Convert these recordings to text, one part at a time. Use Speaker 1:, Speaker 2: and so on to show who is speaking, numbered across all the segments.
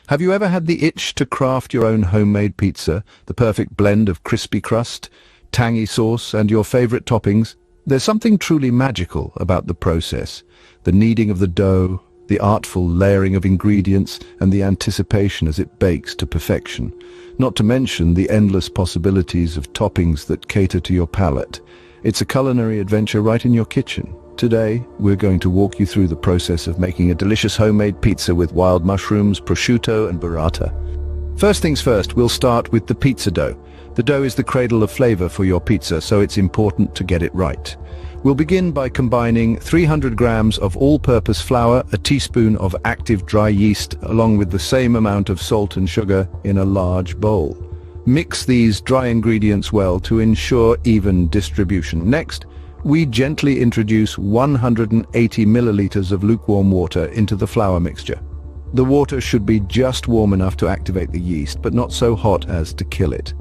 Speaker 1: Have you ever had the itch to craft your own homemade pizza, the perfect blend of crispy crust, tangy sauce, and your favorite toppings? There's something truly magical about the process. The kneading of the dough, the artful layering of ingredients, and the anticipation as it bakes to perfection. Not to mention the endless possibilities of toppings that cater to your palate. It's a culinary adventure right in your kitchen. Today, we're going to walk you through the process of making a delicious homemade pizza with wild mushrooms, prosciutto, and burrata. First things first, we'll start with the pizza dough. The dough is the cradle of flavor for your pizza, so it's important to get it right. We'll begin by combining 300 grams of all-purpose flour, a teaspoon of active dry yeast, along with the same amount of salt and sugar in a large bowl. Mix these dry ingredients well to ensure even distribution. Next, we gently introduce 180 milliliters of lukewarm water into the flour mixture. The water should be just warm enough to activate the yeast, but not so hot as to kill it.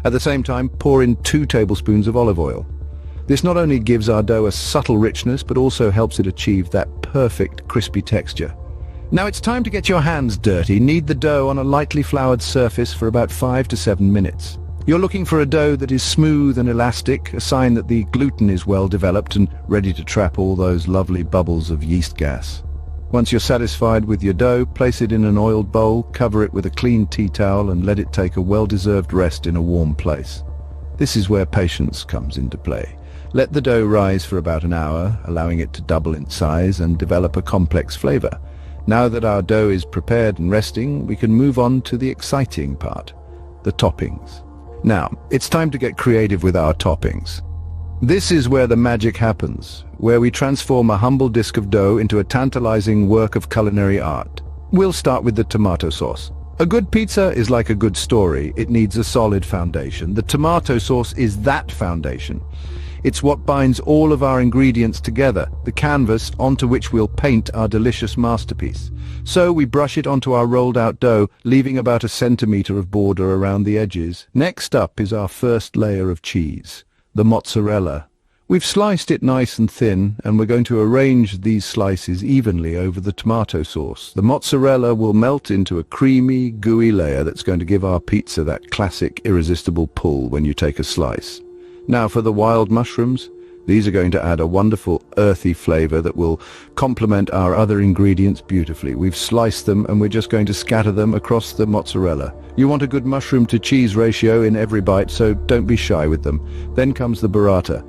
Speaker 1: At the same time, pour in 2 tablespoons of olive oil. This not only gives our dough a subtle richness, but also helps it achieve that perfect crispy texture. Now it's time to get your hands dirty. Knead the dough on a lightly floured surface for about 5 to 7 minutes. You're looking for a dough that is smooth and elastic, a sign that the gluten is well developed and ready to trap all those lovely bubbles of yeast gas. Once you're satisfied with your dough, place it in an oiled bowl, cover it with a clean tea towel, and let it take a well-deserved rest in a warm place. This is where patience comes into play. Let the dough rise for about an hour, allowing it to double in size and develop a complex flavor. Now that our dough is prepared and resting, we can move on to the exciting part, the toppings. Now, it's time to get creative with our toppings. This is where the magic happens, where we transform a humble disc of dough into a tantalizing work of culinary art. We'll start with the tomato sauce. A good pizza is like a good story. It needs a solid foundation. The tomato sauce is that foundation. It's what binds all of our ingredients together, the canvas onto which we'll paint our delicious masterpiece. So we brush it onto our rolled out dough, leaving about 1 centimeter of border around the edges. Next up is our first layer of cheese, the mozzarella. We've sliced it nice and thin, and we're going to arrange these slices evenly over the tomato sauce. The mozzarella will melt into a creamy, gooey layer that's going to give our pizza that classic, irresistible pull when you take a slice. Now for the wild mushrooms. These are going to add a wonderful earthy flavor that will complement our other ingredients beautifully. We've sliced them and we're just going to scatter them across the mozzarella. You want a good mushroom to cheese ratio in every bite, so don't be shy with them. Then comes the burrata.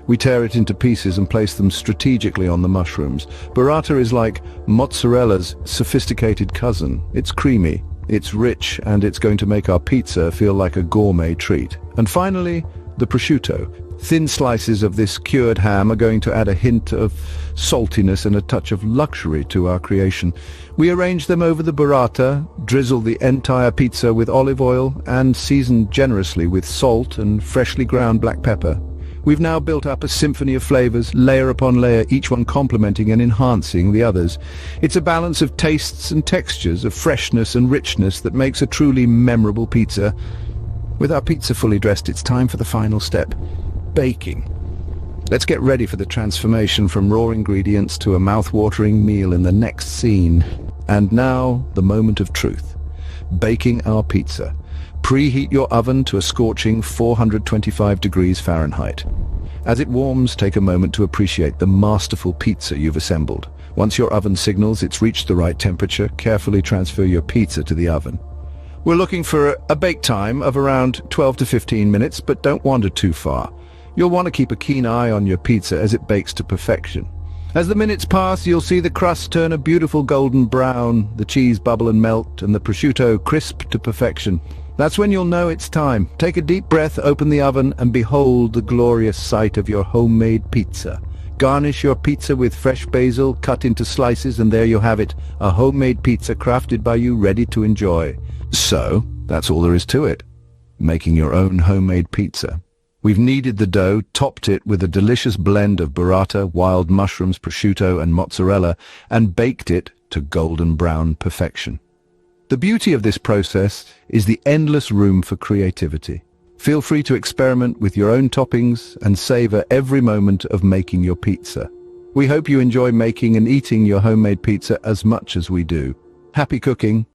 Speaker 1: We tear it into pieces and place them strategically on the mushrooms. Burrata is like mozzarella's sophisticated cousin. It's creamy, it's rich, and it's going to make our pizza feel like a gourmet treat. And finally, the prosciutto. Thin slices of this cured ham are going to add a hint of saltiness and a touch of luxury to our creation. We arrange them over the burrata, drizzle the entire pizza with olive oil, and season generously with salt and freshly ground black pepper. We've now built up a symphony of flavors, layer upon layer, each one complementing and enhancing the others. It's a balance of tastes and textures, of freshness and richness that makes a truly memorable pizza. With our pizza fully dressed, it's time for the final step, baking. Let's get ready for the transformation from raw ingredients to a mouth-watering meal in the next scene. And now, the moment of truth. Baking our pizza. Preheat your oven to a scorching 425 degrees Fahrenheit. As it warms, take a moment to appreciate the masterful pizza you've assembled. Once your oven signals it's reached the right temperature, carefully transfer your pizza to the oven. We're looking for a bake time of around 12 to 15 minutes, but don't wander too far. You'll want to keep a keen eye on your pizza as it bakes to perfection. As the minutes pass, you'll see the crust turn a beautiful golden brown, the cheese bubble and melt, and the prosciutto crisp to perfection. That's when you'll know it's time. Take a deep breath, open the oven, and behold the glorious sight of your homemade pizza. Garnish your pizza with fresh basil cut into slices, and there you have it, a homemade pizza crafted by you, ready to enjoy. So, that's all there is to it. Making your own homemade pizza. We've kneaded the dough, topped it with a delicious blend of burrata, wild mushrooms, prosciutto, and mozzarella, and baked it to golden brown perfection. The beauty of this process is the endless room for creativity. Feel free to experiment with your own toppings and savor every moment of making your pizza. We hope you enjoy making and eating your homemade pizza as much as we do. Happy cooking!